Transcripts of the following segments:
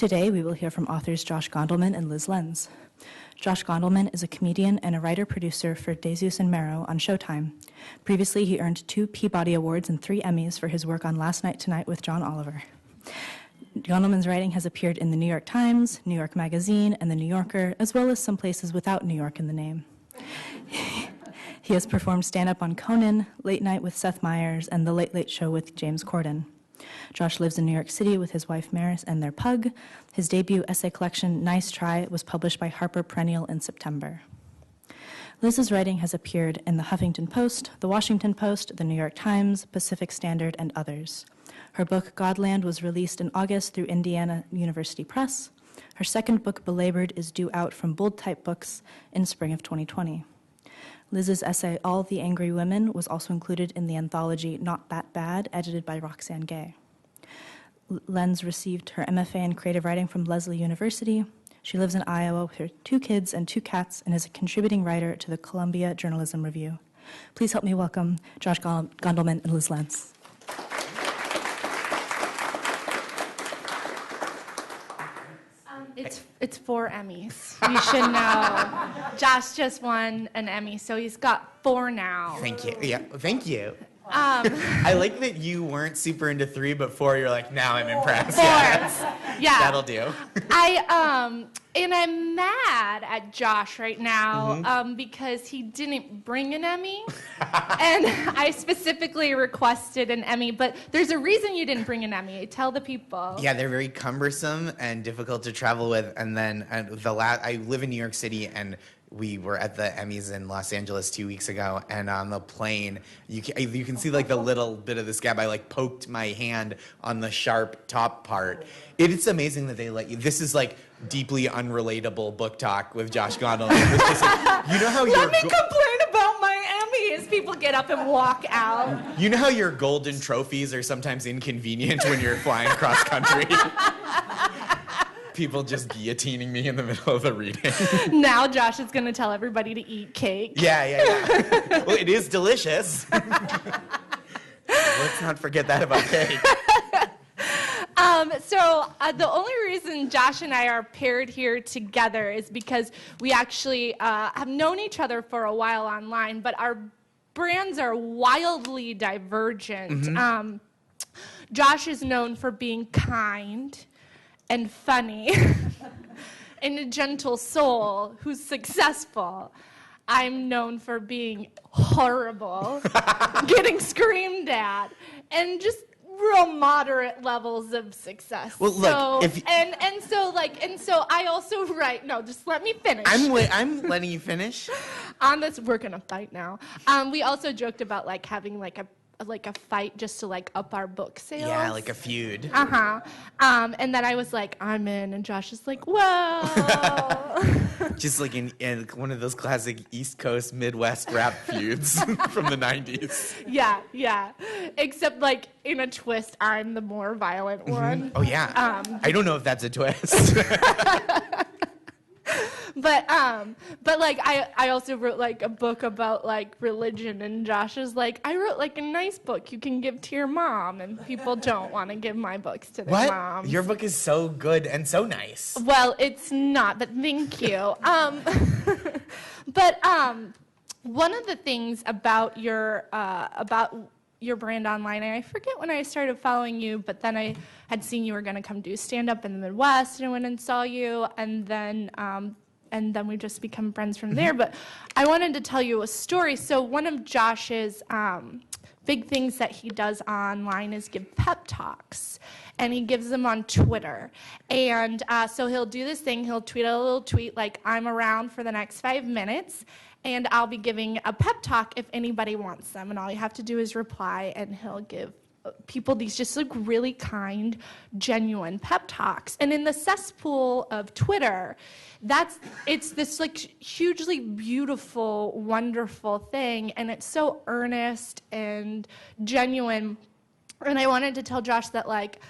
Today, we will hear from authors Josh Gondelman and Lyz Lenz. Josh Gondelman is a comedian and a writer-producer for Desus Mero on Showtime. Previously, he earned 2 Peabody Awards and 3 Emmys for his work on Last Night Tonight with John Oliver. Gondelman's writing has appeared in the New York Times, New York Magazine, and the New Yorker, as well as some places without New York in the name. He has performed stand-up on CONAN, Late Night with Seth Meyers, and The Late Late Show with James Corden. Josh lives in New York City with his wife Maris and their pug. His debut essay collection, Nice Try, was published by Harper Perennial in September. Lyz's writing has appeared in the Huffington Post, the Washington Post, the New York Times, Pacific Standard, and others. Her book, Godland, was released in August through Indiana University Press. Her second book, Belabored, is due out from Bold Type Books in spring of 2020. Lyz's essay, All the Angry Women, was also included in the anthology Not That Bad, edited by Roxane Gay. Lenz received her MFA in creative writing from Lesley University. She lives in Iowa with her 2 kids and 2 cats and is a contributing writer to the Columbia Journalism Review. Please help me welcome Josh Gondelman and Lyz Lenz. It's 4 Emmys. You should know. Josh just won an Emmy, so he's got 4 now. Thank you. Yeah, thank you. I like that you weren't super into 3, but 4, you're like, now I'm impressed. 4. Yeah. That'll do. And I'm mad at Josh right now because he didn't bring an Emmy. And I specifically requested an Emmy, but there's a reason you didn't bring an Emmy. Tell the people. Yeah, they're very cumbersome and difficult to travel with. And then I live in New York City, and we were at the Emmys in Los Angeles 2 weeks ago, and on the plane, you can see like the little bit of the scab. I like poked my hand on the sharp top part. It's amazing that they let you. This is like deeply unrelatable book talk with Josh Gondelman. It's just like, you know how Let me complain about my Emmy as people get up and walk out. You know how your golden trophies are sometimes inconvenient when you're flying across country? People just guillotining me in the middle of the reading. Now Josh is going to tell everybody to eat cake. Yeah. Well, it is delicious. Let's not forget that about cake. The only reason Josh and I are paired here together is because we actually have known each other for a while online, but our brands are wildly divergent. Mm-hmm. Josh is known for being kind and funny, and a gentle soul who's successful. I'm known for being horrible, getting screamed at, and just real moderate levels of success. Well, look, so I also write. No, just let me finish. I'm letting you finish. On this, we're gonna fight now. We also joked about like having like a fight just to like up our book sales. Yeah, like a feud. And then I was like, I'm in, and Josh is like, well. Just like in one of those classic East Coast Midwest rap feuds from the 90s. Yeah. Except like in a twist, I'm the more violent one. Oh yeah. I don't know if that's a twist. But like I also wrote like a book about like religion, and Josh is like, I wrote like a nice book you can give to your mom, and people don't want to give my books to their moms. Your book is so good and so nice. Well, it's not, but thank you. One of the things about your brand online, and I forget when I started following you, but then I had seen you were going to come do stand-up in the Midwest, and I went and saw you, and then we just become friends from there. But I wanted to tell you a story. So one of Josh's big things that he does online is give pep talks, and he gives them on Twitter. And so he'll do this thing. He'll tweet a little tweet like, I'm around for the next 5 minutes, and I'll be giving a pep talk if anybody wants them. And all you have to do is reply, and he'll give people these just like really kind, genuine pep talks. And in the cesspool of Twitter, it's this like hugely beautiful, wonderful thing, and it's so earnest and genuine. And I wanted to tell Josh that like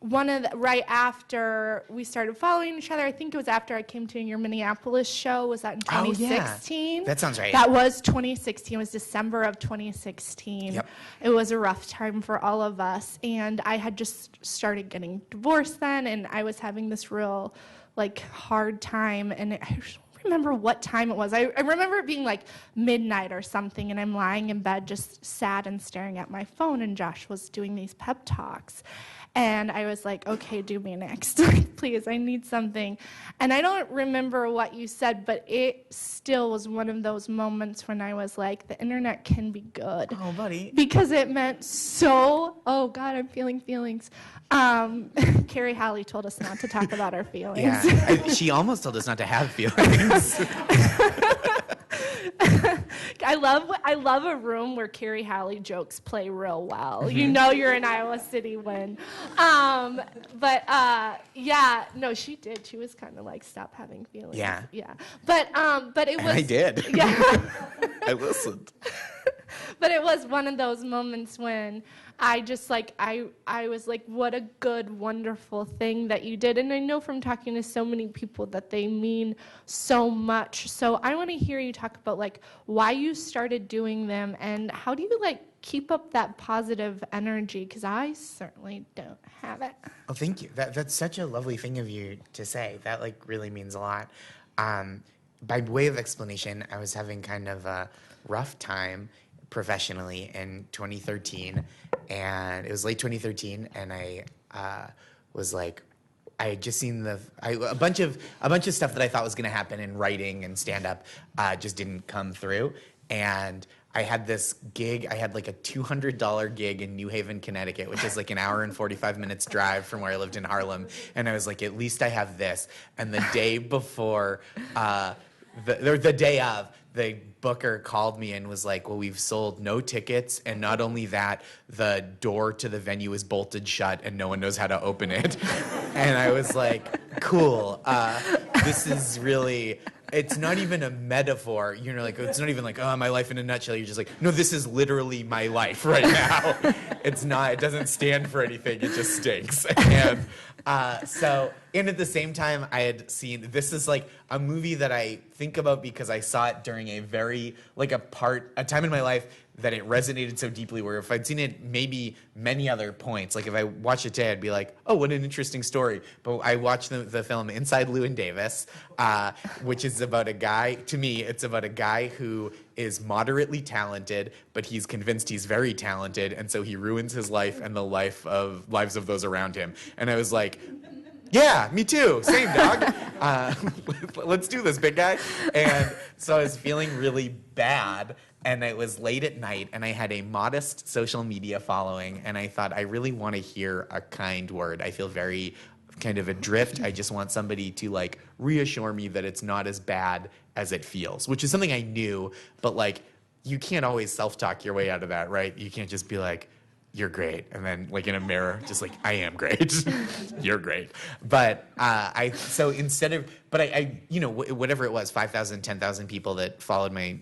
right after we started following each other, I think it was after I came to your Minneapolis show. Was that in 2016? That sounds right. That was 2016. It was December of 2016. Yep. It was a rough time for all of us. And I had just started getting divorced then, and I was having this real, hard time. And I don't remember what time it was. I remember it being midnight or something, and I'm lying in bed just sad and staring at my phone, and Josh was doing these pep talks. And I was like, okay, do me next. Please, I need something. And I don't remember what you said, but it still was one of those moments when I was like, the internet can be good. Oh, buddy. Because it meant oh, God, I'm feeling feelings. Carrie Halley told us not to talk about our feelings. Yeah, she almost told us not to have feelings. I love a room where Carrie Halley jokes play real well. Mm-hmm. You know you're in Iowa City when. No, she did. She was kind of like, stop having feelings. Yeah. Yeah. But it was. And I did. Yeah. I listened. But it was one of those moments when I just I was like, what a good, wonderful thing that you did. And I know from talking to so many people that they mean so much. So I want to hear you talk about why you started doing them and how do you keep up that positive energy, because I certainly don't have it. Oh, thank you. That's such a lovely thing of you to say. That really means a lot. By way of explanation, I was having kind of a rough time professionally in 2013, and it was late 2013, and I was like, I had just seen a bunch of stuff that I thought was going to happen in writing and stand-up just didn't come through, and I had this gig. I had a $200 gig in New Haven, Connecticut, which is an hour and 45 minutes drive from where I lived in Harlem, and I was like, at least I have this. And the day before, the day of, the booker called me and was like, well, we've sold no tickets, and not only that, the door to the venue is bolted shut and no one knows how to open it. And I was like, cool, this is really, it's not even a metaphor, it's not even my life in a nutshell. You're just like, no, this is literally my life right now. It's not, it doesn't stand for anything, it just stinks. And and at the same time, I had seen, this is a movie that I think about because I saw it during a very, a time in my life that it resonated so deeply, where if I'd seen it maybe many other points, if I watched it today, I'd be like, oh, what an interesting story. But I watched the film Inside Llewyn Davis, which is about a guy, to me, it's about a guy who is moderately talented, but he's convinced he's very talented, and so he ruins his life and the lives of those around him. And I was like, yeah, me too. Same, dog. Let's do this, big guy. And so I was feeling really bad, and it was late at night, and I had a modest social media following, and I thought, I really want to hear a kind word. I feel very kind of adrift. I just want somebody to reassure me that it's not as bad as it feels, which is something I knew, but you can't always self-talk your way out of that, right? You can't just be like, you're great, and then in a mirror, just I am great. You're great. But I whatever it was, 5,000, 10,000 people that followed my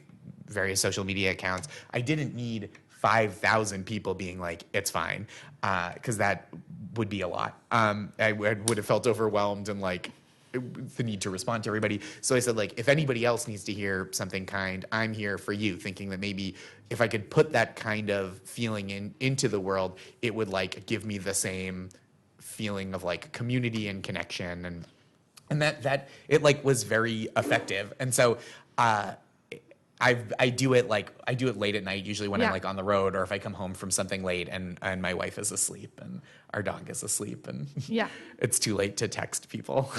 various social media accounts, I didn't need 5,000 people being like, it's fine, because that would be a lot. I would have felt overwhelmed and the need to respond to everybody. So I said, if anybody else needs to hear something kind, I'm here for you, thinking that maybe if I could put that kind of feeling into the world, it would give me the same feeling of community and connection, and that it was very effective. And so I do it late at night, usually when I'm on the road, or if I come home from something late and my wife is asleep and our dog is asleep and it's too late to text people.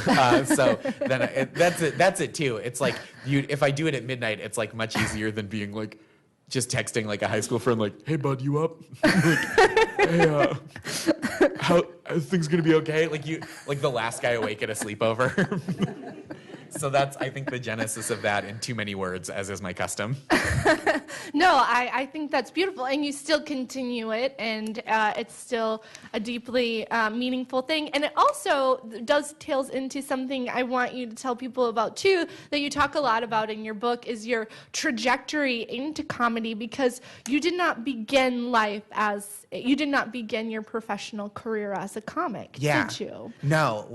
So then that's it too. It's if I do it at midnight, it's much easier than being just texting a high school friend, hey bud, you up? Hey, how are things gonna be okay? The last guy awake at a sleepover. So that's, I think, the genesis of that in too many words, as is my custom. No, I think that's beautiful, and you still continue it, and it's still a deeply meaningful thing. And it also tails into something I want you to tell people about too, that you talk a lot about in your book, is your trajectory into comedy, because you did not begin your professional career as a comic, did you? No,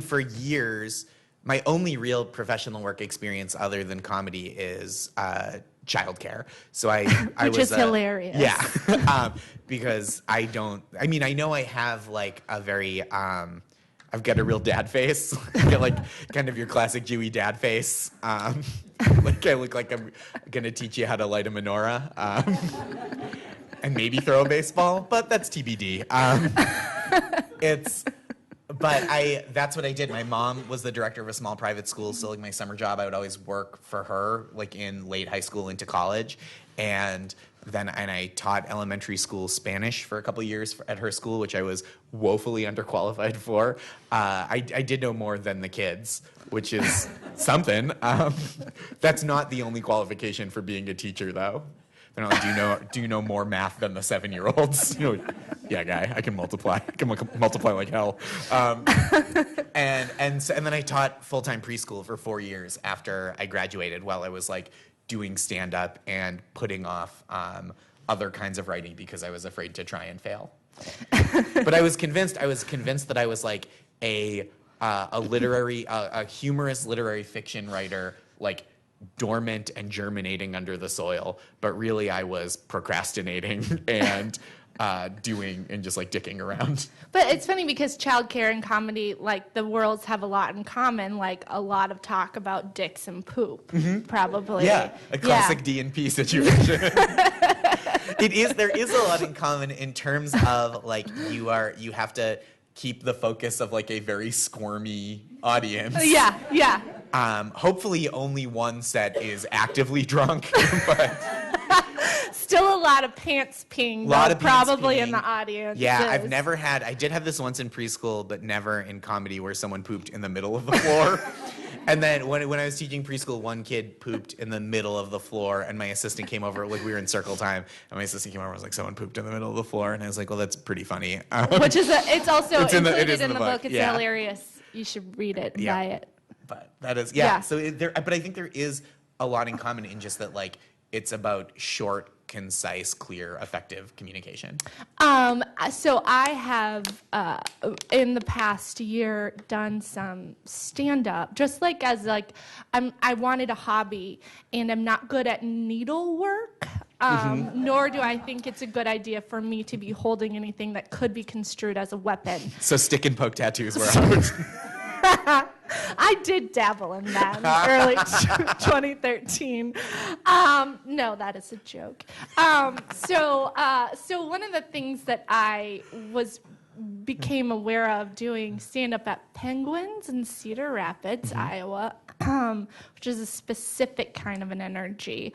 for years, my only real professional work experience other than comedy is childcare. So Which is hilarious. Yeah, because I know I have like a very, I've got a real dad face. I get like kind of your classic Jewy dad face. Like I look like I'm gonna teach you how to light a menorah. And maybe throw a baseball, but that's TBD. That's what I did. My mom was the director of a small private school, so like my summer job, I would always work for her, like in late high school into college, and I taught elementary school Spanish for a couple of years at her school, which I was woefully underqualified for. I did know more than the kids, which is something. That's not the only qualification for being a teacher, though. They're not like, do you know more math than the 7-year-olds? Yeah, guy, I can multiply. I can multiply like hell. And then I taught full-time preschool for 4 years after I graduated, while I was like doing stand-up and putting off other kinds of writing because I was afraid to try and fail. But I was convinced that I was like a humorous literary fiction writer, like dormant and germinating under the soil, but really I was procrastinating and just like dicking around. But it's funny because childcare and comedy, like the worlds have a lot in common, like a lot of talk about dicks and poop, probably. Yeah, a classic D&P situation. There is a lot in common in terms of like you have to keep the focus of like a very squirmy audience. Yeah. Hopefully only one set is actively drunk, but still a lot of pants peeing, probably in the audience. Yeah, I did have this once in preschool, but never in comedy where someone pooped in the middle of the floor. And then when I was teaching preschool, one kid pooped in the middle of the floor, and my assistant came over, like we were in circle time, and my assistant came over and was like, someone pooped in the middle of the floor, and I was like, well, that's pretty funny. Which is, it's also included in the book. It's yeah. Hilarious. You should read it and buy it. But that is, yeah. So but I think there is a lot in common in just that, like, it's about short, concise, clear, effective communication. So I have, in the past year, done some stand-up, just like as like, I wanted a hobby, and I'm not good at needlework, nor do I think it's a good idea for me to be holding anything that could be construed as a weapon. So stick and poke tattoos were out. I did dabble in that in early 2013. No, that is a joke. So one of the things that I became aware of doing stand-up at Penguins in Cedar Rapids, Iowa, which is a specific kind of an energy.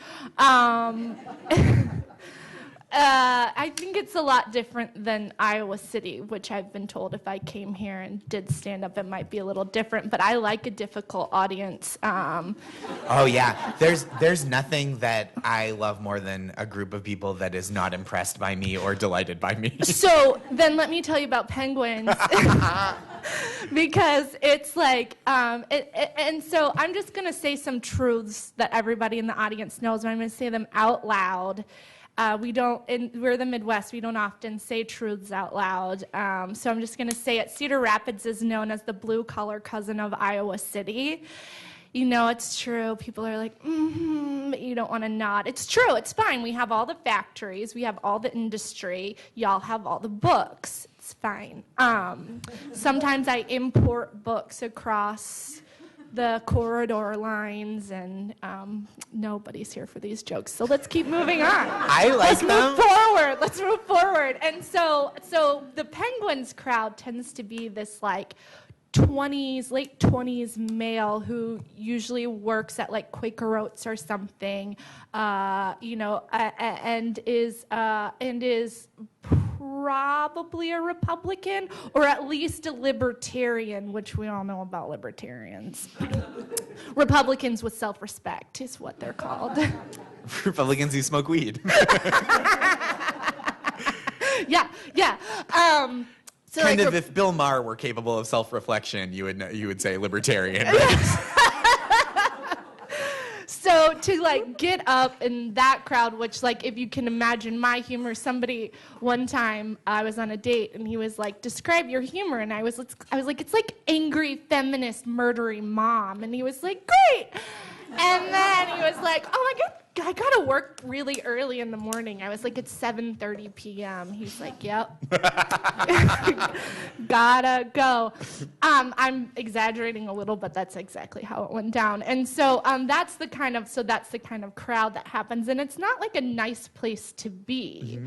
I think it's a lot different than Iowa City, which I've been told if I came here and did stand-up, it might be a little different. But I like a difficult audience. Oh, yeah. There's nothing that I love more than a group of people that is not impressed by me or delighted by me. So then let me tell you about Penguins. Because it's like, and so I'm just going to say some truths that everybody in the audience knows, and I'm going to say them out loud. We're the Midwest, we don't often say truths out loud. So I'm just going to say it. Cedar Rapids is known as the blue-collar cousin of Iowa City. You know it's true. People are like, but you don't want to nod. It's true. It's fine. We have all the factories. We have all the industry. Y'all have all the books. It's fine. Sometimes I import books across the corridor lines, and nobody's here for these jokes. So let's keep moving on. I like them. Let's move forward. And so the Penguins crowd tends to be this like late 20s male who usually works at like Quaker Oats or something, and is probably a Republican or at least a libertarian, which we all know about libertarians. Republicans with self-respect is what they're called. Republicans who smoke weed. Yeah. So Kind like, of, if Bill Maher were capable of self-reflection, you would say libertarian. Right? So to like get up in that crowd, which like if you can imagine my humor, somebody one time I was on a date and he was like, describe your humor, and I was like, it's like angry feminist murdering mom, and he was like, great. And then he was like, oh my God, I gotta work really early in the morning. I was like, it's 7:30 p.m. He's like, yep. Gotta go. I'm exaggerating a little, but that's exactly how it went down. And so that's the kind of crowd that happens, and it's not like a nice place to be.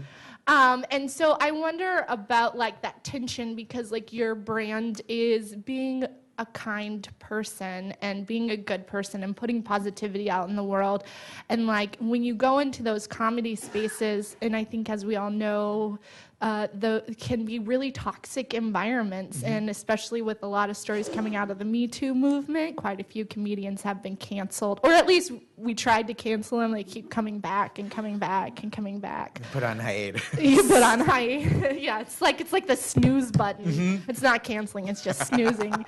Mm-hmm. And so I wonder about like that tension, because like your brand is being a kind person and being a good person and putting positivity out in the world. And like when you go into those comedy spaces, and I think as we all know, can be really toxic environments. Mm-hmm. And especially with a lot of stories coming out of the Me Too movement, quite a few comedians have been canceled, or at least we tried to cancel them. They keep coming back and coming back and coming back. Put on hiatus. You put on hiatus. Yeah, it's like the snooze button. Mm-hmm. It's not canceling, it's just snoozing.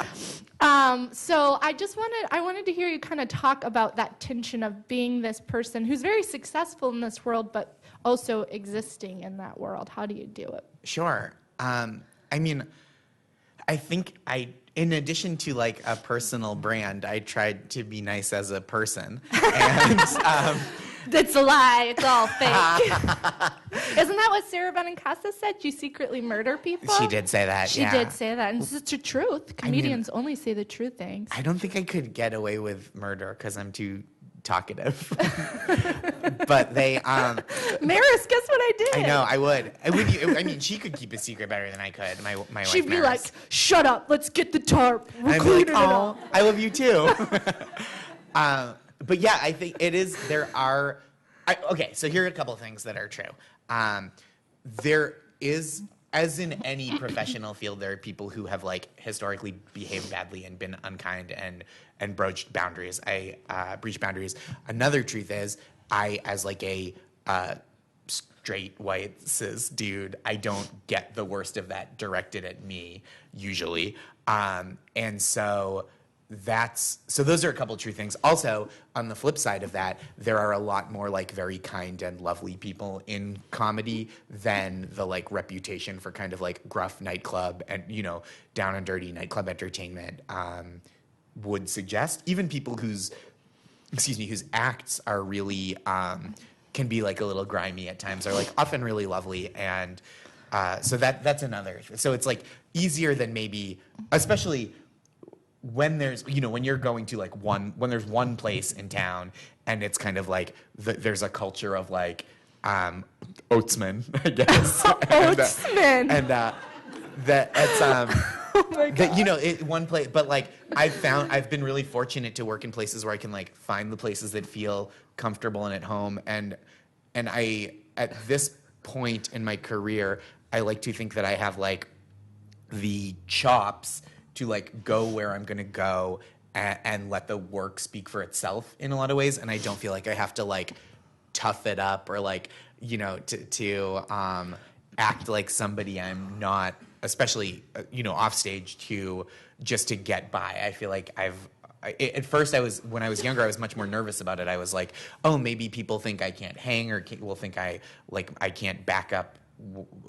So I wanted to hear you kind of talk about that tension of being this person who's very successful in this world, but also existing in that world. How do you do it? Sure. I mean, I think in addition to like a personal brand, I tried to be nice as a person. And that's a lie. It's all fake. Isn't that what Sarah Benincasa said? You secretly murder people? She did say that, She did say that, and it's the truth. Comedians only say the true things. I don't think I could get away with murder because I'm too talkative. But they Maris, guess what I did? I know, I would. I mean, she could keep a secret better than I could. My wife She'd be Maris. like, shut up, let's get the tarp. I'd be like, oh, I love you too. But yeah, I think it is, okay, so here are a couple of things that are true. There is, as in any professional field, there are people who have like historically behaved badly and been unkind and broached boundaries. Breached boundaries. Another truth is, as like a straight white cis dude, I don't get the worst of that directed at me usually, and so those are a couple true things. Also, on the flip side of that, there are a lot more like very kind and lovely people in comedy than the like reputation for kind of like gruff nightclub and, you know, down and dirty nightclub entertainment would suggest. Even people whose acts are really can be like a little grimy at times are like often really lovely, and so that's another. So it's like easier than maybe, especially when there's, you know, when you're going to like when there's one place in town and it's kind of like there's a culture of like oatsmen, I guess. Oatsmen. And that it's oh my God. that, you know, one place, but like I've been really fortunate to work in places where I can like find the places that feel comfortable and at home, and I, at this point in my career, I like to think that I have like the chops to like go where I'm going to go and let the work speak for itself in a lot of ways. And I don't feel like I have to like tough it up or like, you know, to act like somebody I'm not, especially, you know, off stage just to get by. I feel like at first when I was younger, I was much more nervous about it. I was like, oh, maybe people think I can't hang or will think I can't back up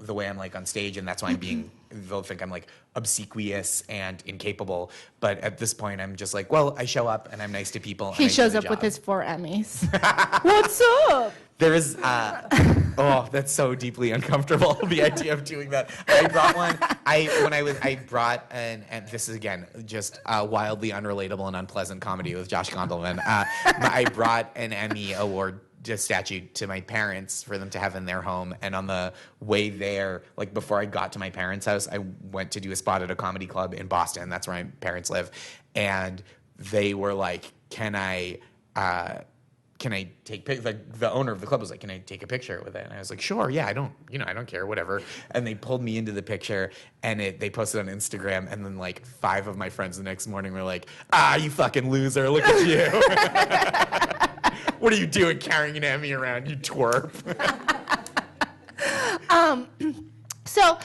the way I'm like on stage, and that's why they'll think I'm like obsequious and incapable. But at this point, I'm just like, well, I show up and I'm nice to people. He shows up with his 4 Emmys. What's up? There is, oh, that's so deeply uncomfortable, the idea of doing that. I brought one, and this is again, just wildly unrelatable and unpleasant comedy with Josh Gondelman. I brought an Emmy award statue to my parents for them to have in their home. And on the way there, like before I got to my parents' house, I went to do a spot at a comedy club in Boston. That's where my parents live. And they were like, can I can I take the owner of the club was like, can I take a picture with it? And I was like, sure, yeah, I don't care, whatever. And they pulled me into the picture, and they posted on Instagram, and then like 5 of my friends the next morning were like, you fucking loser, look at you. What are you doing carrying an Emmy around, you twerp? So,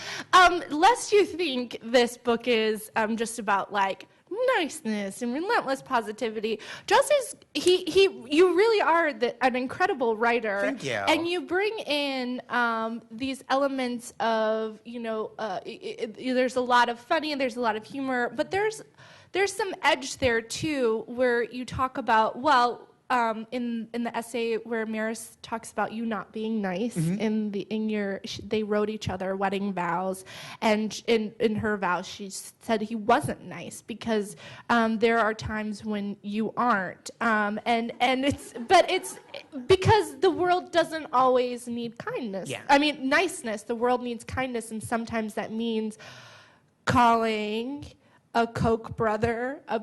lest you think this book is just about like niceness and relentless positivity, Joss is you really are an incredible writer. Thank you. And you bring in these elements of there's a lot of funny and there's a lot of humor, but there's some edge there too, where you talk about in the essay where Maris talks about you not being nice, they wrote each other wedding vows, and in her vows she said he wasn't nice because there are times when you aren't, and it's because the world doesn't always need kindness. Yeah. I mean niceness. The world needs kindness, and sometimes that means calling a Koch brother a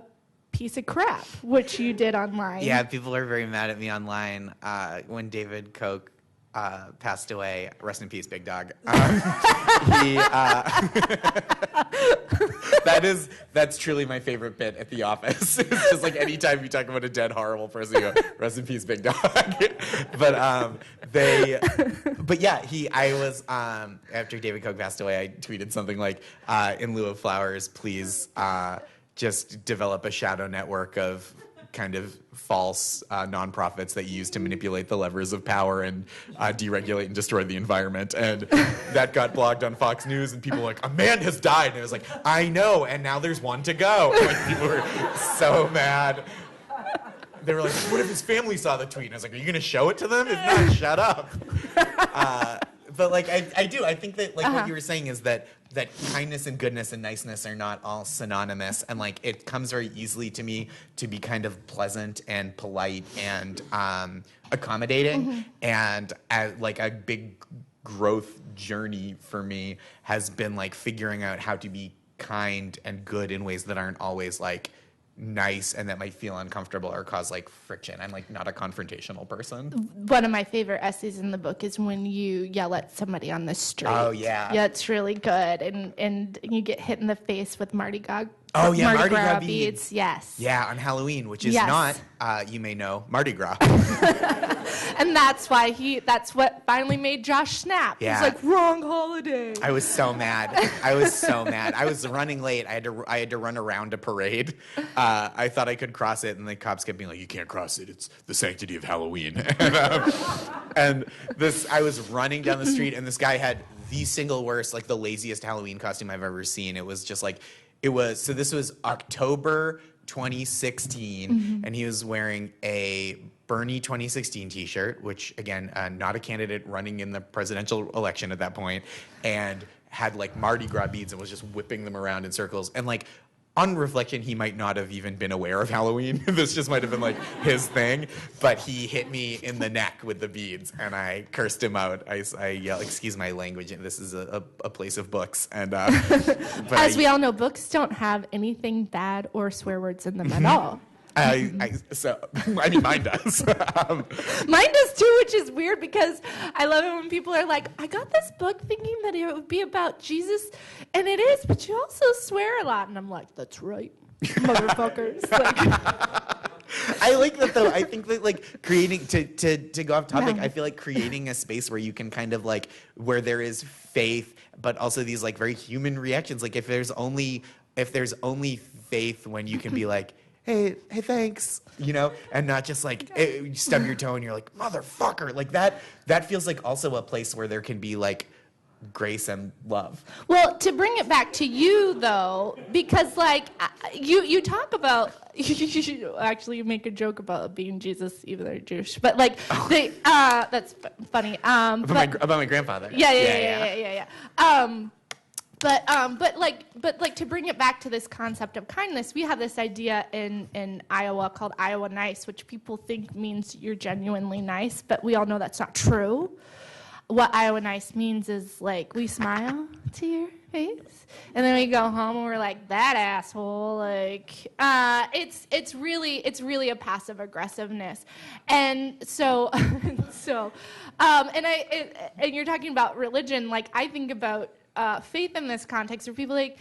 piece of crap, which you did online. Yeah, people are very mad at me online when David Koch passed away. Rest in peace, big dog. That's truly my favorite bit at The Office. It's just like anytime you talk about a dead, horrible person, you go, rest in peace, big dog. But yeah, I was, after David Koch passed away, I tweeted something like, in lieu of flowers, please just develop a shadow network of kind of false nonprofits that you use to manipulate the levers of power and deregulate and destroy the environment. And that got blogged on Fox News, and people were like, a man has died. And it was like, I know, and now there's one to go. And like, people were so mad. They were like, what if his family saw the tweet? And I was like, are you going to show it to them? If not, shut up. But like, I do. I think that like what you were saying is that kindness and goodness and niceness are not all synonymous, and like it comes very easily to me to be kind of pleasant and polite and accommodating, and like a big growth journey for me has been like figuring out how to be kind and good in ways that aren't always like nice and that might feel uncomfortable or cause like friction. I'm like not a confrontational person. One of my favorite essays in the book is when you yell at somebody on the street. Oh yeah. Yeah, it's really good. And you get hit in the face with Mardi Gras. Oh yeah, Mardi Gras beads. Yes. Yeah, on Halloween, which is not, you may know, Mardi Gras. And that's what finally made Josh snap. Yeah. He's like, wrong holiday. I was so mad. I was running late. I had to run around a parade. I thought I could cross it, and the cops kept being like, "You can't cross it. It's the sanctity of Halloween." And I was running down the street, and this guy had the single worst, like the laziest Halloween costume I've ever seen. It was just like, so this was October 2016, and he was wearing a Bernie 2016 t-shirt, which again, not a candidate running in the presidential election at that point, and had like Mardi Gras beads and was just whipping them around in circles. And like, on reflection, he might not have even been aware of Halloween. This just might have been like his thing, but he hit me in the neck with the beads, and I cursed him out. I yelled, excuse my language, this is a place of books. And as we all know, books don't have anything bad or swear words in them at all. I mean, mine does. Mine does too, which is weird because I love it when people are like, I got this book thinking that it would be about Jesus, and it is, but you also swear a lot. And I'm like, that's right, motherfuckers. I like that though. I think that like creating to go off topic, I feel like creating a space where you can kind of like, where there is faith, but also these like very human reactions. Like if there's only faith when you can be like, hey, thanks, and not just like you stub your toe and you're like, motherfucker, like that feels like also a place where there can be like grace and love. Well, to bring it back to you though, because like you talk about, you make a joke about being Jesus, even though you're Jewish, but like that's funny. About my grandfather. Yeah. But to bring it back to this concept of kindness, we have this idea in Iowa called Iowa nice, which people think means you're genuinely nice, but we all know that's not true. What Iowa nice means is like we smile to your face. And then we go home and we're like, that asshole. Like, it's really a passive aggressiveness. And so, and you're talking about religion. Like, I think about faith in this context where people are like,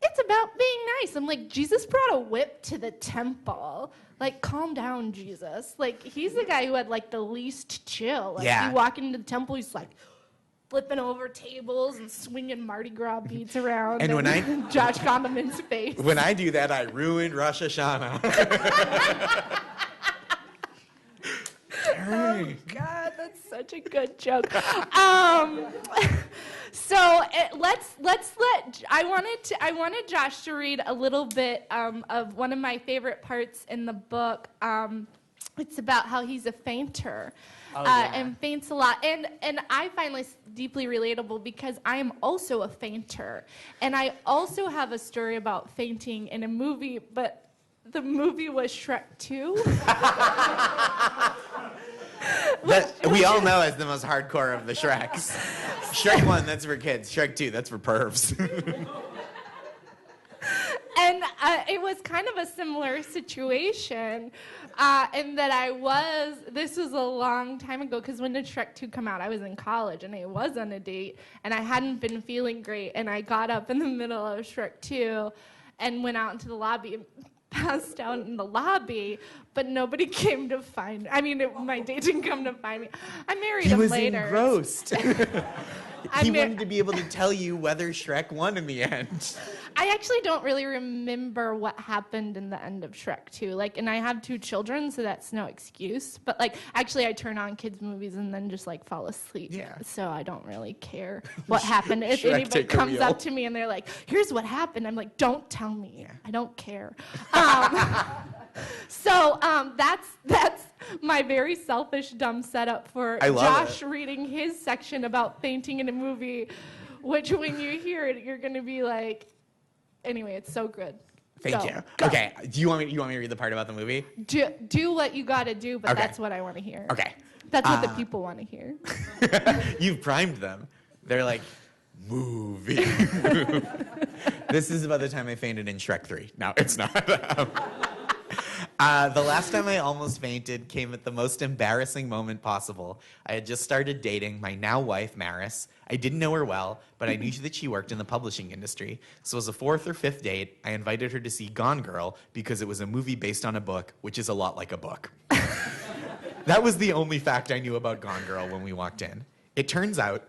it's about being nice. I'm like, Jesus brought a whip to the temple. Like, calm down, Jesus. Like, he's the guy who had, like, the least chill. Like, you walk into the temple, he's like flipping over tables and swinging Mardi Gras beads around. And when Josh Gondelman's face. When I do that, I ruin Rosh Hashanah. Oh, God, that's such a good joke. So I wanted Josh to read a little bit of one of my favorite parts in the book. It's about how he's a fainter and faints a lot. And I find this deeply relatable because I am also a fainter. And I also have a story about fainting in a movie, but the movie was Shrek 2. That we all know as the most hardcore of the Shreks. Shrek 1, that's for kids. Shrek 2, that's for pervs. And it was kind of a similar situation in that this was a long time ago, because when did Shrek 2 come out? I was in college, and I was on a date, and I hadn't been feeling great, and I got up in the middle of Shrek 2 and went out into the lobby and passed out in the lobby, but nobody came to find me. I mean, my date didn't come to find me. I married him later. He was engrossed. He wanted to be able to tell you whether Shrek won in the end. I actually don't really remember what happened in the end of Shrek 2. Like, and I have 2 children, so that's no excuse. But, like, actually I turn on kids' movies and then just, like, fall asleep. Yeah. So I don't really care what happened. If Shrek, anybody comes up to me and they're like, here's what happened, I'm like, don't tell me. Yeah. I don't care. So that's my very selfish, dumb setup for Josh reading his section about fainting in a movie, which when you hear it, you're going to be like, anyway, it's so good. Thank you. Go. Okay, do you want me to read the part about the movie? Do what you got to do, but that's what I want to hear. Okay. That's what the people want to hear. You've primed them. They're like, movie. This is about the time I fainted in Shrek 3. No, it's not. The last time I almost fainted came at the most embarrassing moment possible. I had just started dating my now wife, Maris. I didn't know her well, but I knew that she worked in the publishing industry. So as a 4th or 5th date, I invited her to see Gone Girl because it was a movie based on a book, which is a lot like a book. That was the only fact I knew about Gone Girl when we walked in. It turns out,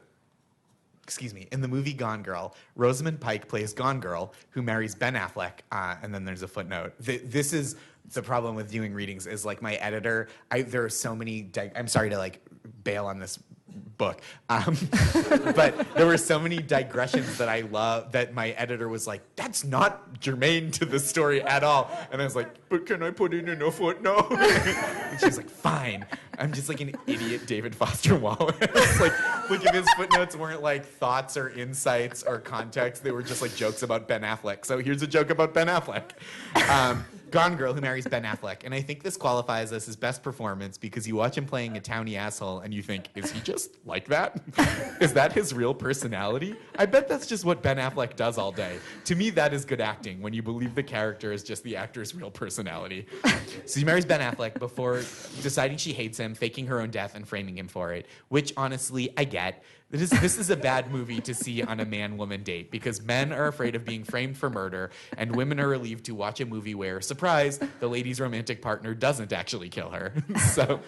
in the movie Gone Girl, Rosamund Pike plays Gone Girl, who marries Ben Affleck, and then there's a footnote. This is the problem with doing readings is, like, my editor, there are so many, I'm sorry to, like, bail on this book, but there were so many digressions that I love that my editor was like, that's not germane to the story at all. And I was like, but can I put it in a footnote? And she's like, fine. I'm just like an idiot David Foster Wallace. Like if his footnotes weren't like thoughts or insights or context, they were just like jokes about Ben Affleck. So here's a joke about Ben Affleck. Gone Girl, who marries Ben Affleck. And I think this qualifies as his best performance because you watch him playing a towny asshole and you think, is he just like that? Is that his real personality? I bet that's just what Ben Affleck does all day. To me, that is good acting, when you believe the character is just the actor's real personality. So she marries Ben Affleck before deciding she hates him, faking her own death, and framing him for it, which honestly, I get. This is a bad movie to see on a man-woman date because men are afraid of being framed for murder and women are relieved to watch a movie where, surprise, the lady's romantic partner doesn't actually kill her. So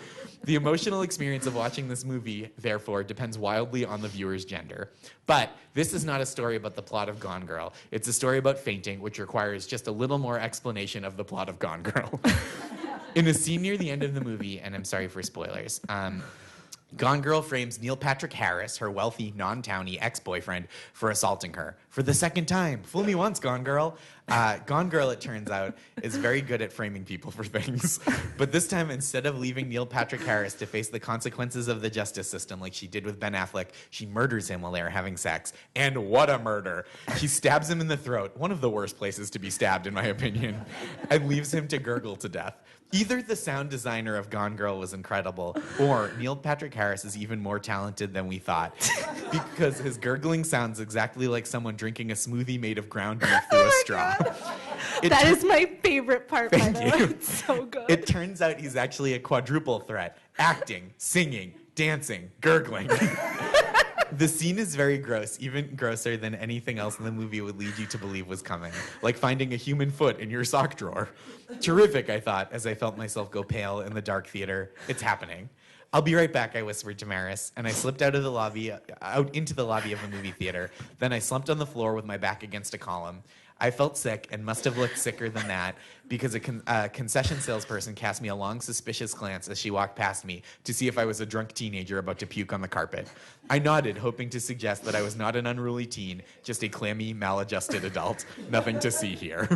the emotional experience of watching this movie, therefore, depends wildly on the viewer's gender. But this is not a story about the plot of Gone Girl. It's a story about fainting, which requires just a little more explanation of the plot of Gone Girl. In a scene near the end of the movie, and I'm sorry for spoilers, Gone Girl frames Neil Patrick Harris, her wealthy, non-towny ex-boyfriend, for assaulting her. For the second time. Fool me once, Gone Girl. Gone Girl, it turns out, is very good at framing people for things. But this time, instead of leaving Neil Patrick Harris to face the consequences of the justice system like she did with Ben Affleck, she murders him while they are having sex. And what a murder. She stabs him in the throat, one of the worst places to be stabbed, in my opinion, and leaves him to gurgle to death. Either the sound designer of Gone Girl was incredible, or Neil Patrick Harris is even more talented than we thought, because his gurgling sounds exactly like someone drinking a smoothie made of ground beef through a straw. That is my favorite part, by the way. you. It's so good. It turns out he's actually a quadruple threat: acting, singing, dancing, gurgling. The scene is very gross, even grosser than anything else in the movie would lead you to believe was coming, like finding a human foot in your sock drawer. Terrific, I thought, as I felt myself go pale in the dark theater. It's happening. I'll be right back, I whispered to Maris, and I slipped out into the lobby of the movie theater. Then I slumped on the floor with my back against a column. I felt sick and must have looked sicker than that because a concession salesperson cast me a long, suspicious glance as she walked past me to see if I was a drunk teenager about to puke on the carpet. I nodded, hoping to suggest that I was not an unruly teen, just a clammy, maladjusted adult. Nothing to see here.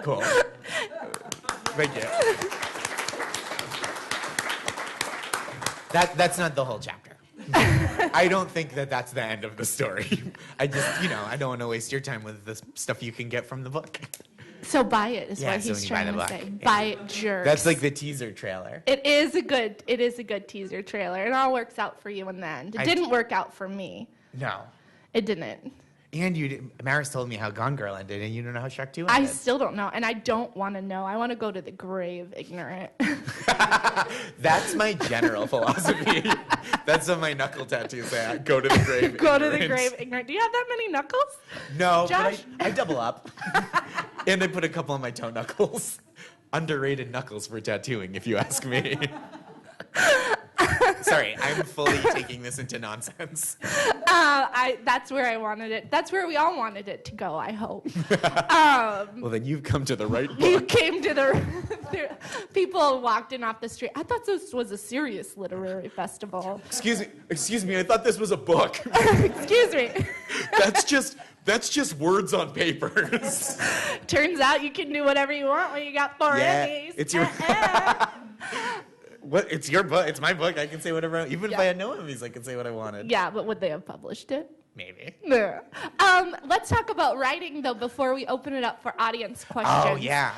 Cool. Thank you. That's not the whole chapter. I don't think that that's the end of the story. I just, I don't want to waste your time with the stuff you can get from the book. So buy it is what so he's when you trying buy to the say. book, Buy it, jerks. That's like the teaser trailer. It is a good teaser trailer. It all works out for you in the end. It didn't work out for me. No. It didn't. And Maris told me how Gone Girl ended, and you don't know how Shrek 2 ended. I still don't know, and I don't want to know. I want to go to the grave ignorant. That's my general philosophy. That's what my knuckle tattoos say. I go to the grave Go ignorant. to the grave ignorant. Do you have that many knuckles? No, Josh? but I double up. And I put a couple on my toe knuckles. Underrated knuckles for tattooing, if you ask me. Sorry, I'm fully taking this into nonsense. That's where I wanted it. That's where we all wanted it to go, I hope. Well, then you've come to the right book. You came to the people walked in off the street. I thought this was a serious literary festival. Excuse me, I thought this was a book. Excuse me. That's just words on papers. Turns out you can do whatever you want when you got 4 Emmys. It's your... What? It's your book. It's my book. I can say whatever. Even if I had no Emmys, I could say what I wanted. Yeah, but would they have published it? Maybe. No. Let's talk about writing, though, before we open it up for audience questions. Oh, yeah.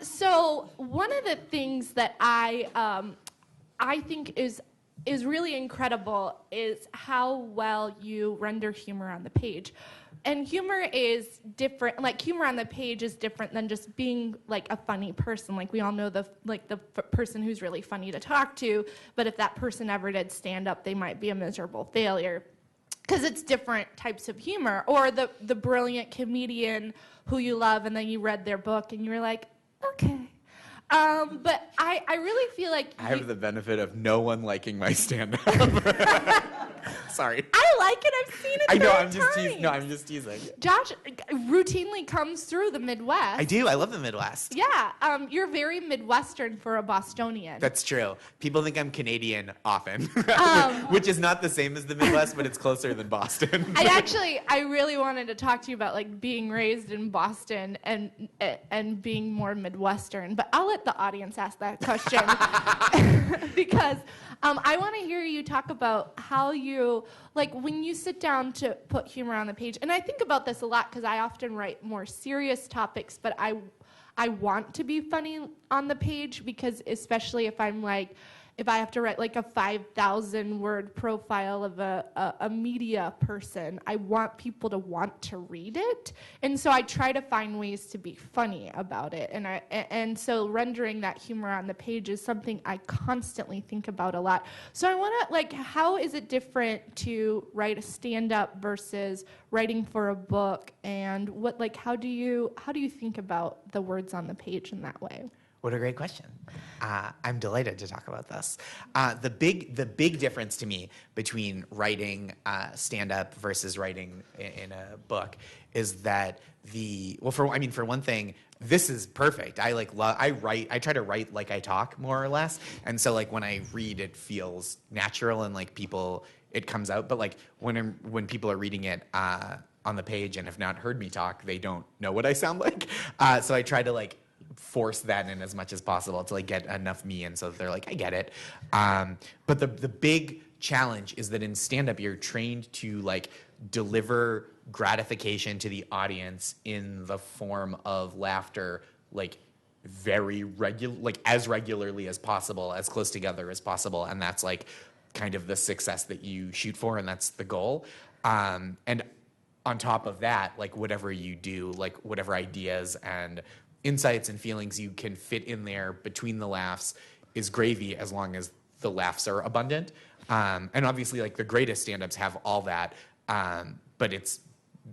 So one of the things that I think is really incredible is how well you render humor on the page. And humor is different. Like, humor on the page is different than just being like a funny person. Like, we all know the person who's really funny to talk to, but if that person ever did stand up, they might be a miserable failure. Because it's different types of humor. Or the brilliant comedian who you love, and then you read their book and you were like, okay. But I really feel like I have the benefit of no one liking my stand-up. Sorry. I like it. I've seen it. I know. I'm just teasing. Josh routinely comes through the Midwest. I do. I love the Midwest. Yeah. You're very Midwestern for a Bostonian. That's true. People think I'm Canadian often, which is not the same as the Midwest, but it's closer than Boston. I really wanted to talk to you about like being raised in Boston and being more Midwestern, but I'll let the audience ask that question because I want to hear you talk about how you, like, when you sit down to put humor on the page, and I think about this a lot because I often write more serious topics, but I want to be funny on the page because especially if I have to write like a 5,000 word profile of a media person, I want people to want to read it. And so I try to find ways to be funny about it. And so rendering that humor on the page is something I constantly think about a lot. So I want to, like, how is it different to write a stand-up versus writing for a book? And how do you think about the words on the page in that way? What a great question. I'm delighted to talk about this. The big difference to me between writing stand-up versus writing in a book is that for one thing, this is perfect. I try to write like I talk more or less, and so like when I read, it feels natural and like it comes out. But like when people are reading it on the page and have not heard me talk, they don't know what I sound like. So I try to like force that in as much as possible to like get enough me in so that they're like, I get it. But the big challenge is that in stand-up you're trained to like deliver gratification to the audience in the form of laughter, like very regular, like as regularly as possible, as close together as possible, and that's like kind of the success that you shoot for, and that's the goal. And on top of that, like whatever you do, like whatever ideas and insights and feelings you can fit in there between the laughs is gravy, as long as the laughs are abundant. And obviously, like the greatest stand-ups have all that, but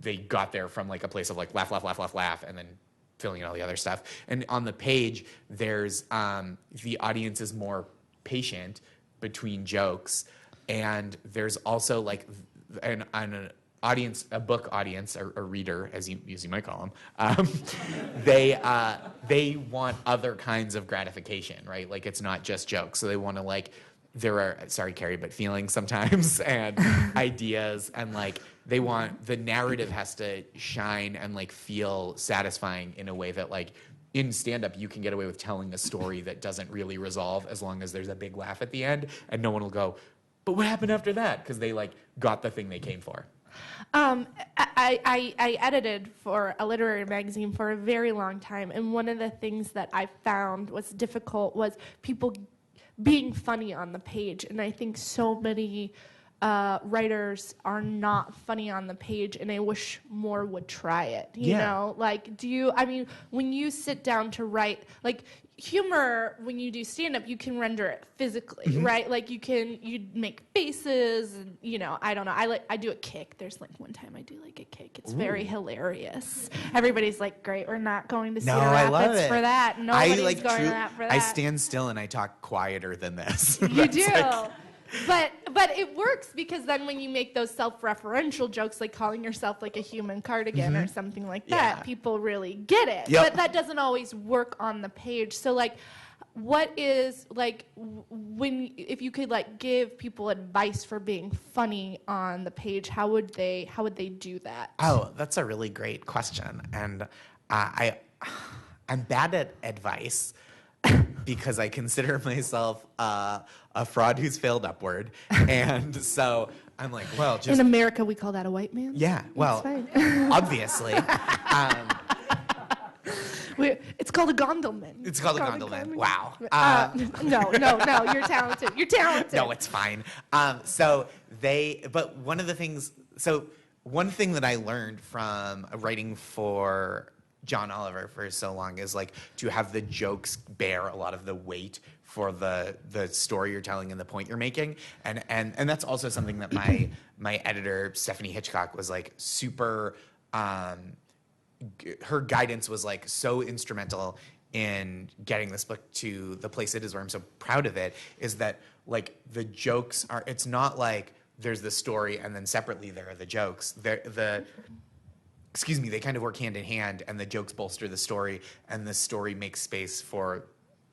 they got there from like a place of like laugh, laugh, laugh, laugh, laugh, and then filling in all the other stuff. And on the page, there's the audience is more patient between jokes, and there's also like an audience, a book audience, or a reader, as you might call them. They want other kinds of gratification, right? Like it's not just jokes, so they want to like. There are, sorry, Carrie, but feelings sometimes and ideas, and like they want the narrative has to shine and like feel satisfying in a way that like in stand-up you can get away with telling a story that doesn't really resolve as long as there's a big laugh at the end, and no one will go, but what happened after that? Because they like got the thing they came for. I edited for a literary magazine for a very long time, and one of the things that I found was difficult was people being funny on the page. And I think so many writers are not funny on the page, and I wish more would try it. You know, like, when you sit down to write, like, humor, when you do stand-up, you can render it physically, right? Like you make faces, and I don't know. I do a kick. There's like one time I do like a kick. It's very hilarious. Everybody's like, great, we're not going to Cedar Rapids for that. Nobody's going to that for that. I stand still and I talk quieter than this. You do. But it works, because then when you make those self-referential jokes, like calling yourself like a human cardigan or something like that, people really get it. But that doesn't always work on the page. So like, what is like if you could like give people advice for being funny on the page, how would they do that? Oh, that's a really great question, and I'm bad at advice. Because I consider myself a fraud who's failed upward. And so I'm like, well, just... In America, we call that a white man? Yeah, well, obviously. It's called a Gondelman. It's called a Gondelman. Wow. No, you're talented. You're talented. No, it's fine. But one thing that I learned from writing for John Oliver for so long is like to have the jokes bear a lot of the weight for the story you're telling and the point you're making, and that's also something that my editor Stephanie Hitchcock was like super. Her guidance was like so instrumental in getting this book to the place it is, where I'm so proud of it. Is that like the jokes are? It's not like there's the story and then separately there are the jokes. They kind of work hand in hand, and the jokes bolster the story, and the story makes space for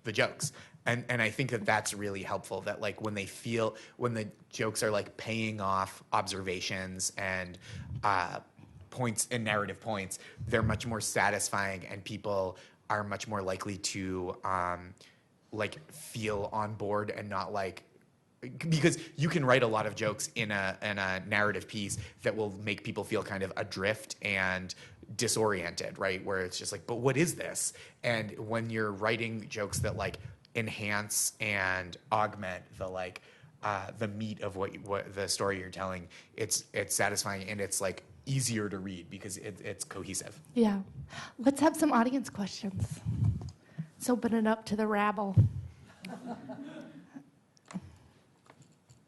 the jokes. And I think that that's really helpful, that like when the jokes are like paying off observations and points and narrative points, they're much more satisfying, and people are much more likely to like feel on board and not like, because you can write a lot of jokes in a narrative piece that will make people feel kind of adrift and disoriented, right? Where it's just like, but what is this? And when you're writing jokes that like enhance and augment the meat of what the story you're telling, it's satisfying, and it's like easier to read because it's cohesive. Yeah. Let's have some audience questions. Let's open it up to the rabble.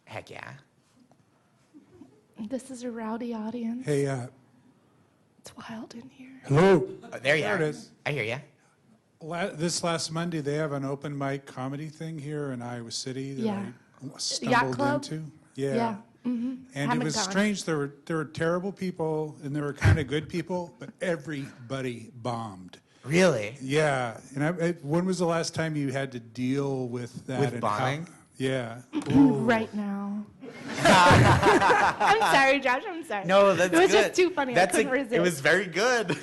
Heck yeah. This is a rowdy audience. Hey, it's wild in here. hello. Oh, there you are. There it is. I hear you. This last Monday, they have an open mic comedy thing here in Iowa City that Yeah. I stumbled Club? into. Yeah. Mm-hmm. And it was strange. There were terrible people, and there were kind of good people, but everybody bombed. Really? Yeah. And when was the last time you had to deal with that? With and bombing? Yeah. Right now. I'm sorry, Josh. I'm sorry. No, that's good. It was just too funny. I couldn't resist. It was very good.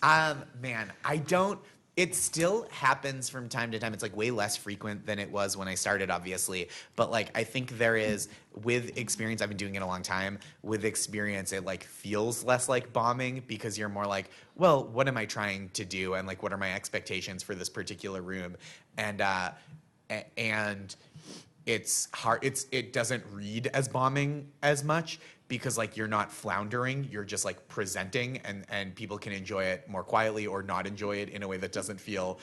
Man, it still happens from time to time. It's like way less frequent than it was when I started, obviously. But like, I think there is, with experience, I've been doing it a long time. With experience, it like feels less like bombing, because you're more like, well, what am I trying to do? And like, what are my expectations for this particular room? And it's hard. It doesn't read as bombing as much because like you're not floundering, you're just like presenting, and people can enjoy it more quietly or not enjoy it in a way that doesn't feel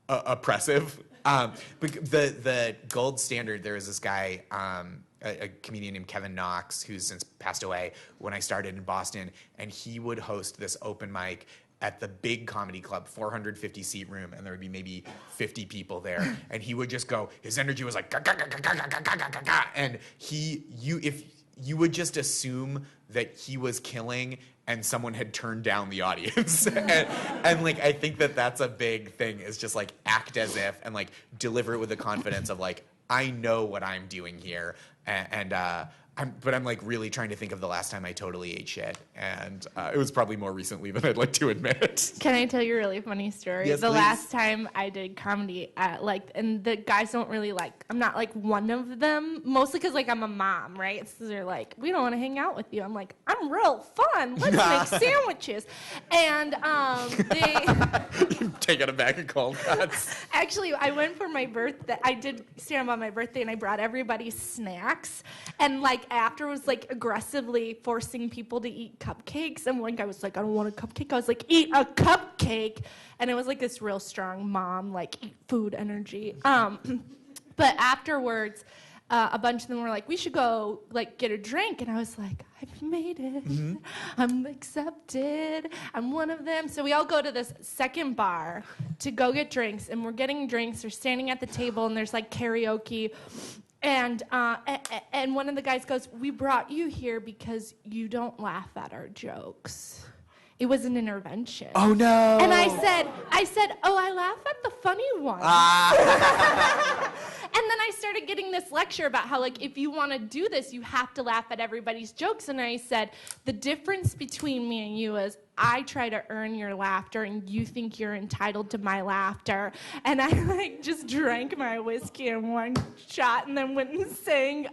oppressive. But the gold standard, there was this guy, a comedian named Kevin Knox, who's since passed away, when I started in Boston, and he would host this open mic at the big comedy club, 450 seat room, and there would be maybe 50 people there, and he would just go, his energy was like, "Ga, ga, ga, ga, ga, ga, ga, ga, ga," and if you would just assume that he was killing and someone had turned down the audience. and like, I think that that's a big thing, is just like act as if, and like deliver it with the confidence of like, I know what I'm doing here. But I'm like really trying to think of the last time I totally ate shit. And it was probably more recently than I'd like to admit. Can I tell you a really funny story? Yes, the please. last time I did comedy, and the guys don't really like, I'm not like one of them, mostly because like I'm a mom, right? So they're like, we don't want to hang out with you. I'm like, I'm real fun. Let's make sandwiches. And they... Taking a bag of cold cuts. Actually, I went for my birthday. I did stand up on my birthday, and I brought everybody snacks. And like after was like aggressively forcing people to eat cupcakes. And one guy was like, I don't want a cupcake. I was like, eat a cupcake. And it was like this real strong mom, like eat food energy. But afterwards, a bunch of them were like, we should go like get a drink. And I was like, I've made it. Mm-hmm. I'm accepted. I'm one of them. So we all go to this second bar to go get drinks. And we're getting drinks. We're standing at the table, and there's like karaoke. And one of the guys goes, we brought you here because you don't laugh at our jokes. It was an intervention. Oh, no. And I said, oh, I laugh at the funny ones. And then I started getting this lecture about how, like, if you want to do this, you have to laugh at everybody's jokes. And I said, the difference between me and you is I try to earn your laughter, and you think you're entitled to my laughter. And I, like, just drank my whiskey in one shot and then went and sang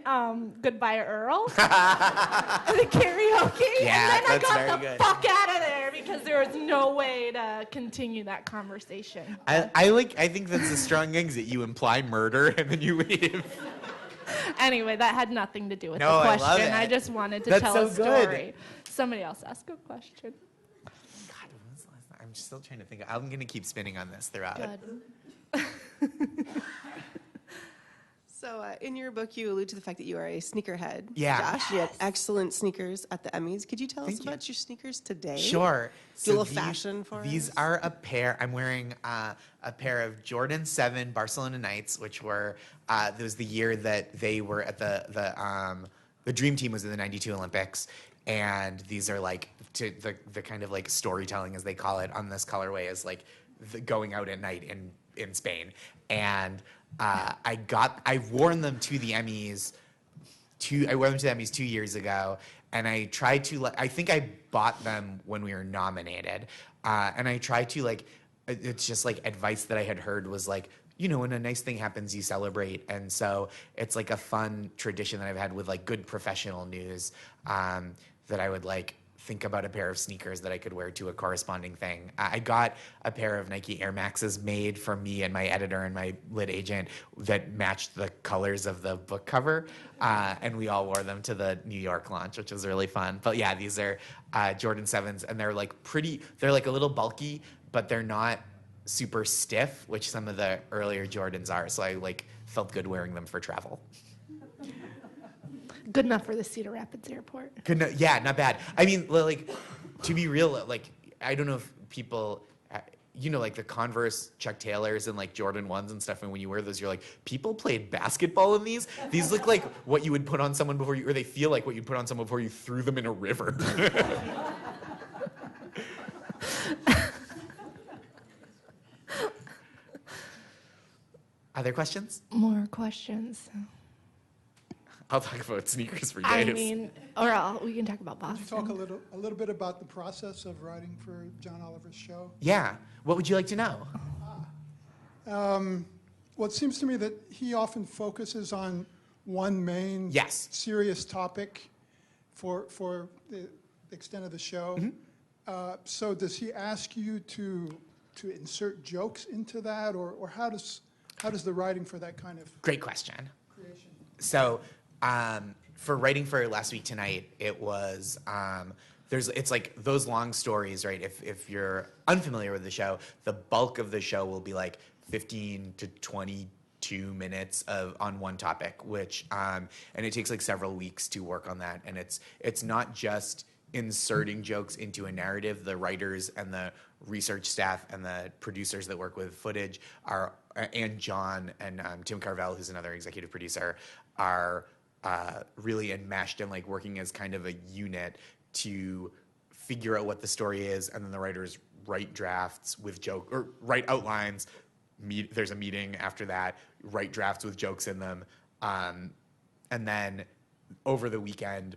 Goodbye Earl, the karaoke. Yeah, and then I that's got very the good. fuck out of there because there was no way to continue that conversation. I think that's a strong exit. You imply murder and then you leave. Anyway, that had nothing to do with No, the I question. love it. I just wanted to That's tell so a story. good. Somebody else ask a question. God, when was the last time? I'm still trying to think. I'm going to keep spinning on this throughout. Good. So in your book, you allude to the fact that you are a sneakerhead. Yeah. Josh, you had excellent sneakers at the Emmys. Could you tell us Thank you. about your sneakers today? Sure. Do a little fashion for These us. are a pair. I'm wearing a pair of Jordan 7 Barcelona Knights, which were it was the year that they were at the Dream Team was in the '92 Olympics, and these are like the kind of like storytelling, as they call it, on this colorway is like the going out at night in Spain, and I've worn them to the Emmys. I wore them to the Emmys 2 years ago, and I tried to I think I bought them when we were nominated, and I tried to it's just like advice that I had heard was like, you know, when a nice thing happens, you celebrate, and so it's like a fun tradition that I've had with like good professional news, that I would like think about a pair of sneakers that I could wear to a corresponding thing. I got a pair of Nike Air Maxes made for me and my editor and my lit agent that matched the colors of the book cover, and we all wore them to the New York launch, which was really fun. But yeah, these are Jordan 7s, and they're like they're like a little bulky, but they're not super stiff, which some of the earlier Jordans are, so I like felt good wearing them for travel. Good enough for the Cedar Rapids airport. Yeah, not bad. I mean, like, to be real, like, I don't know if people, you know, like the Converse Chuck Taylors and like Jordan 1s and stuff, and when you wear those, you're like, people played basketball in these? These look like what you would put on someone before you, or they feel like what you'd put on someone before you threw them in a river. Other questions? More questions. I'll talk about sneakers for days. I mean, we can talk about Boston. Could you talk a little bit about the process of writing for John Oliver's show? Yeah. What would you like to know? Well, it seems to me that he often focuses on one main Yes. serious topic for the extent of the show. Mm-hmm. So does he ask you to insert jokes into that, or how does How does the writing for that kind of Great question. creation? So, for writing for Last Week Tonight, it was it's like those long stories, right? If you're unfamiliar with the show, the bulk of the show will be like 15 to 22 minutes on one topic, which and it takes like several weeks to work on that. And it's not just inserting jokes into a narrative. The writers and the research staff and the producers that work with footage and John and Tim Carvel, who's another executive producer, are really enmeshed and like working as kind of a unit to figure out what the story is, and then the writers write drafts with write outlines. There's a meeting after that, write drafts with jokes in them, and then over the weekend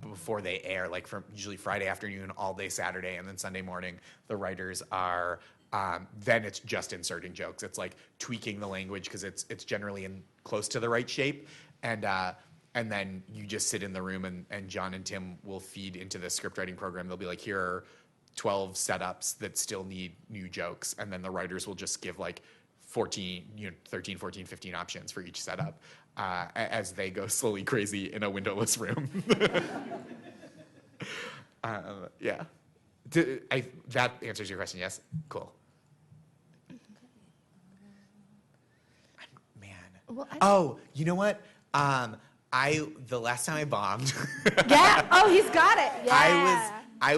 before they air, like from usually Friday afternoon, all day Saturday, and then Sunday morning, the writers are then it's just inserting jokes. It's like tweaking the language because it's generally in close to the right shape, and then you just sit in the room and John and Tim will feed into the script writing program. They'll be like, here are 12 setups that still need new jokes, and then the writers will just give like 13, 14, 15 options for each setup as they go slowly crazy in a windowless room. Yeah. That answers your question, yes? Cool. Man. You know what? The last time I bombed. Yeah. Oh, he's got it. Yeah. I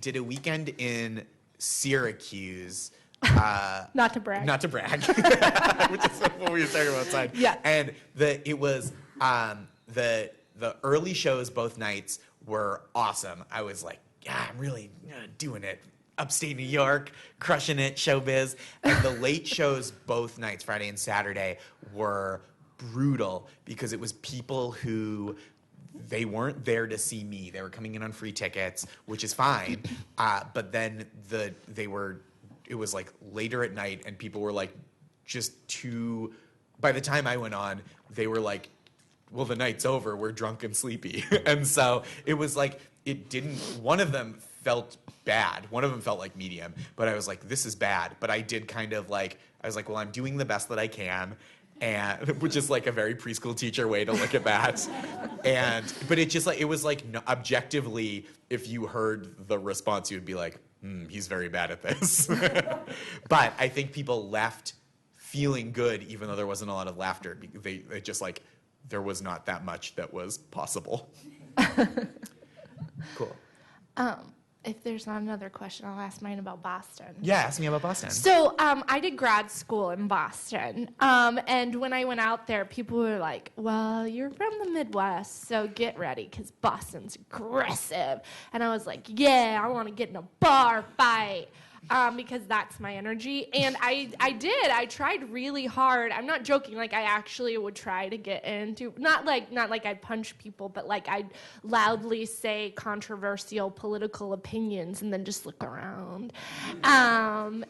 did a weekend in Syracuse. Not to brag. Not to brag. Which is what we were talking about outside. Yeah. And it was the early shows both nights were awesome. I was like, yeah, I'm really doing it. Upstate New York, crushing it, showbiz. And the late shows both nights, Friday and Saturday, were brutal because it was people who they weren't there to see me. They were coming in on free tickets, which is fine. But then it was like later at night, and people were like by the time I went on, they were like, well, the night's over, we're drunk and sleepy. And so it was like, one of them felt bad. One of them felt like medium, but I was like, this is bad. But I did kind of like, I was like, well, I'm doing the best that I can. And which is like a very preschool teacher way to look at that. But it just like, it was like objectively, if you heard the response, you'd be like, he's very bad at this. But I think people left feeling good, even though there wasn't a lot of laughter. They just like, there was not that much that was possible. Cool. If there's not another question, I'll ask mine about Boston. Yeah, ask me about Boston. So I did grad school in Boston. And when I went out there, people were like, well, you're from the Midwest, so get ready because Boston's aggressive. And I was like, yeah, I want to get in a bar fight. Because that's my energy. And I did. I tried really hard. I'm not joking. Like, I actually would try to get into, not like I'd punch people, but like I'd loudly say controversial political opinions and then just look around. There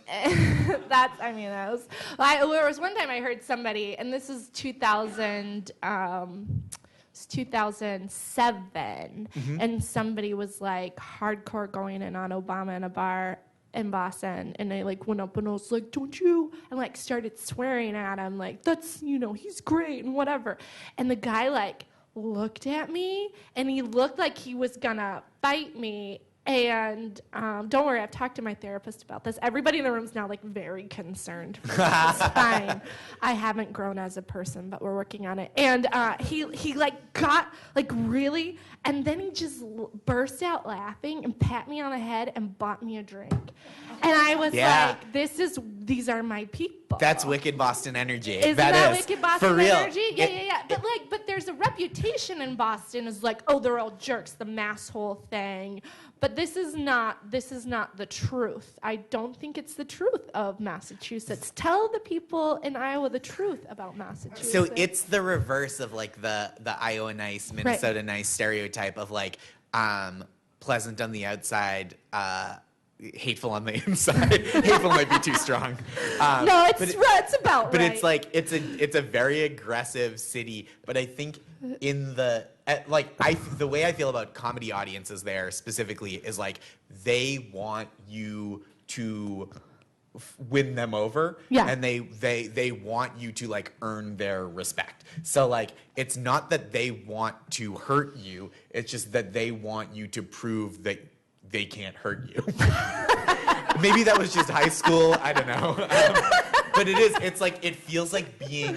was one time I heard somebody, and this is 2007, and somebody was like hardcore going in on Obama in a bar in Boston, and I like went up and I was like, don't you, and like started swearing at him like, that's, he's great and whatever. And the guy like looked at me and he looked like he was gonna fight me. And don't worry, I've talked to my therapist about this. Everybody in the room is now like very concerned. It's fine. I haven't grown as a person, but we're working on it. And he like got like really, and then he just burst out laughing and pat me on the head and bought me a drink. And I was like, these are my people. That's wicked Boston energy. Isn't that wicked Boston for real. energy? Yeah. But there's a reputation in Boston as like, oh, they're all jerks, the masshole thing. But this is not the truth. I don't think it's the truth of Massachusetts. Tell the people in Iowa the truth about Massachusetts. So it's the reverse of like the Iowa nice, Minnesota nice stereotype of like pleasant on the outside, hateful on the inside. Hateful might be too strong. No, it's about but right. it's like it's a very aggressive city. But I think the way I feel about comedy audiences there specifically is like they want you to win them over. Yeah. And they want you to like earn their respect. So like it's not that they want to hurt you, it's just that they want you to prove that they can't hurt you. Maybe that was just high school, I don't know. But it's like, it feels like being,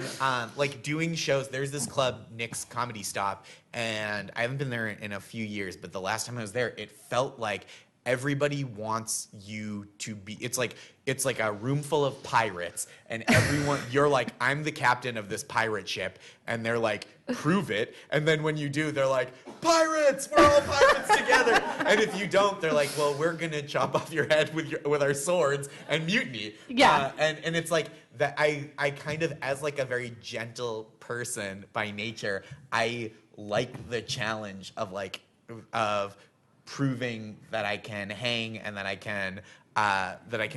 like doing shows. There's this club, Nick's Comedy Stop, and I haven't been there in a few years, but the last time I was there, it felt like everybody wants you to be, it's like a room full of pirates, and everyone, you're like, I'm the captain of this pirate ship, and they're like, prove it. And then when you do, they're like, pirates, we're all pirates together. And if you don't, they're like, well, we're gonna chop off your head with our swords and mutiny. Yeah. And it's like that. I kind of, as like a very gentle person by nature, I like the challenge of proving that I can hang and that I can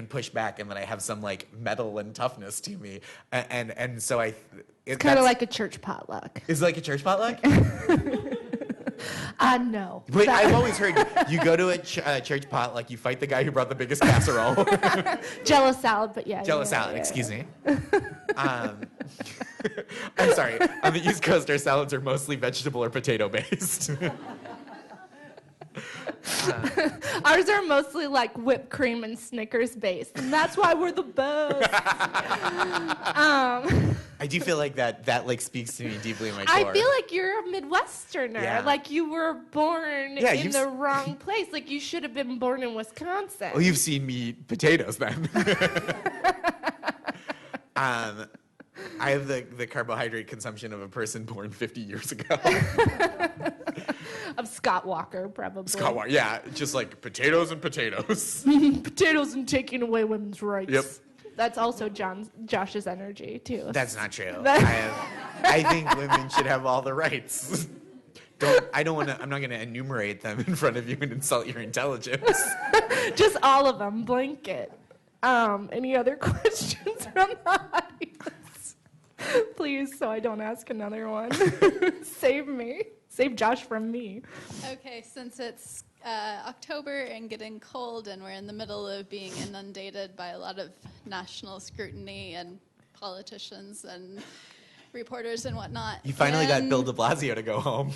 push back and that I have some like mettle and toughness to me. And so it's Kind of like a church potluck. Is it like a church potluck? No. But I've always heard you go to a church potluck, you fight the guy who brought the biggest casserole. Jello salad, but yeah. Jello salad, excuse me. I'm sorry. On the East Coast, our salads are mostly vegetable or potato based. Ours are mostly like whipped cream and Snickers based, and that's why we're the best. I do feel like that like speaks to me deeply in my core. I feel like you're a Midwesterner. Yeah. Like you were born Yeah, in the wrong place. Like you should have been born in Wisconsin. Well, you've seen me eat potatoes then. I have the carbohydrate consumption of a person born 50 years ago. Of Scott Walker, probably. Scott Walker, yeah, just like potatoes and potatoes. Potatoes and taking away women's rights. Yep. That's also Josh's energy too. That's not true. I think women should have all the rights. I'm not gonna enumerate them in front of you and insult your intelligence. Just all of them, blanket. Any other questions from the audience? Please, so I don't ask another one. Save me. Save Josh from me. Okay, since it's October and getting cold and we're in the middle of being inundated by a lot of national scrutiny and politicians and reporters and whatnot. You finally got Bill de Blasio to go home.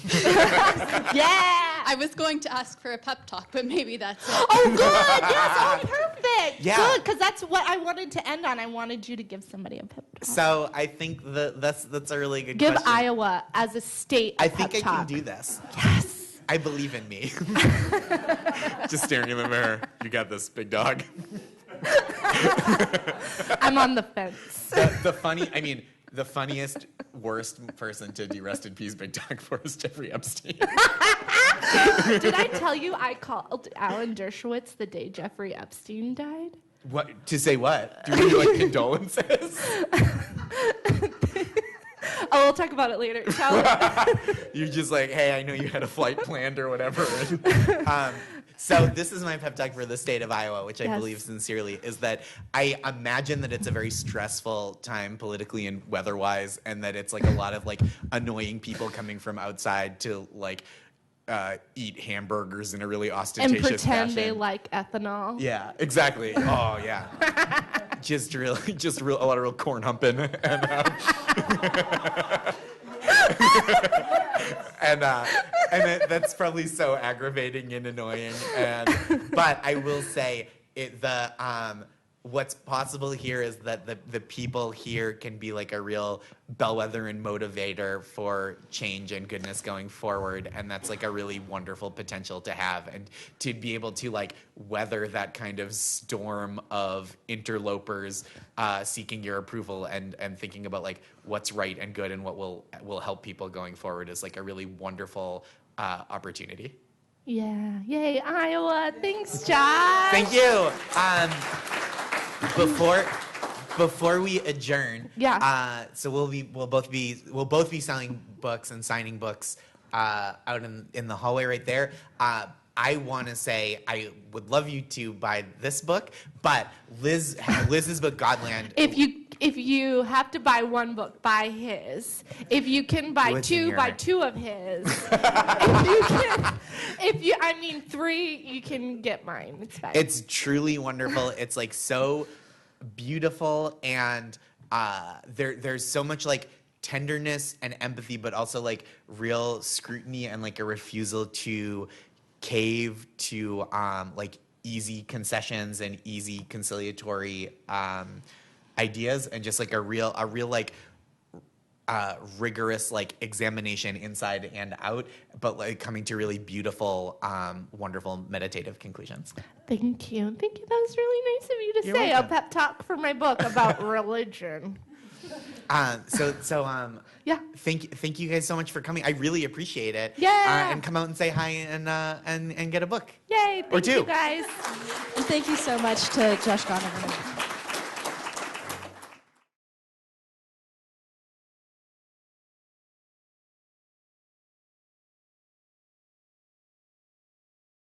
Yeah! I was going to ask for a pep talk, but maybe that's it. Oh, good! Yes, oh, perfect! Yeah. Good, because that's what I wanted to end on. I wanted you to give somebody a pep talk. So I think that's a really good Give question. Iowa as a state a I pep think I talk. can do this. Yes! I believe in me. Just staring in the mirror. You got this, big dog. I'm on the fence. The funniest, worst person to do Rest in Peace Big Dog for is Jeffrey Epstein. Did I tell you I called Alan Dershowitz the day Jeffrey Epstein died? What? To say what? Do we do like condolences? Oh, we'll talk about it later. You're just like, hey, I know you had a flight planned or whatever. So this is my pep talk for the state of Iowa, which I believe sincerely is that I imagine that it's a very stressful time politically and weather-wise, and that it's like a lot of like annoying people coming from outside to like eat hamburgers in a really ostentatious and pretend fashion. They like ethanol. Yeah, exactly. Oh yeah. just a lot of real corn humping and that's probably so aggravating and annoying. But I will say what's possible here is that the people here can be like a real bellwether and motivator for change and goodness going forward, and that's like a really wonderful potential to have, and to be able to like weather that kind of storm of interlopers seeking your approval and thinking about like what's right and good and what will help people going forward is like a really wonderful opportunity. Yeah. Yay, Iowa. Thanks, Josh. Thank you. Before we adjourn, so we'll both be selling books and signing books out in the hallway right there. I want to say I would love you to buy this book, but Liz's book Godland. If you have to buy one book, buy his. If you can buy two, buy two of his. Three, you can get mine. It's fine. It's truly wonderful. It's like so beautiful, and there's so much like tenderness and empathy, but also like real scrutiny and like a refusal to cave to like easy concessions and easy conciliatory ideas, and just like a real like rigorous like examination inside and out, but like coming to really beautiful, wonderful meditative conclusions. Thank you. That was really nice of you to You're say. welcome. A pep talk for my book about religion. Yeah. Thank you guys so much for coming. I really appreciate it. Yeah. And come out and say hi and get a book. Yay! Or Thank you two. guys. And thank you so much to Josh Gondelman.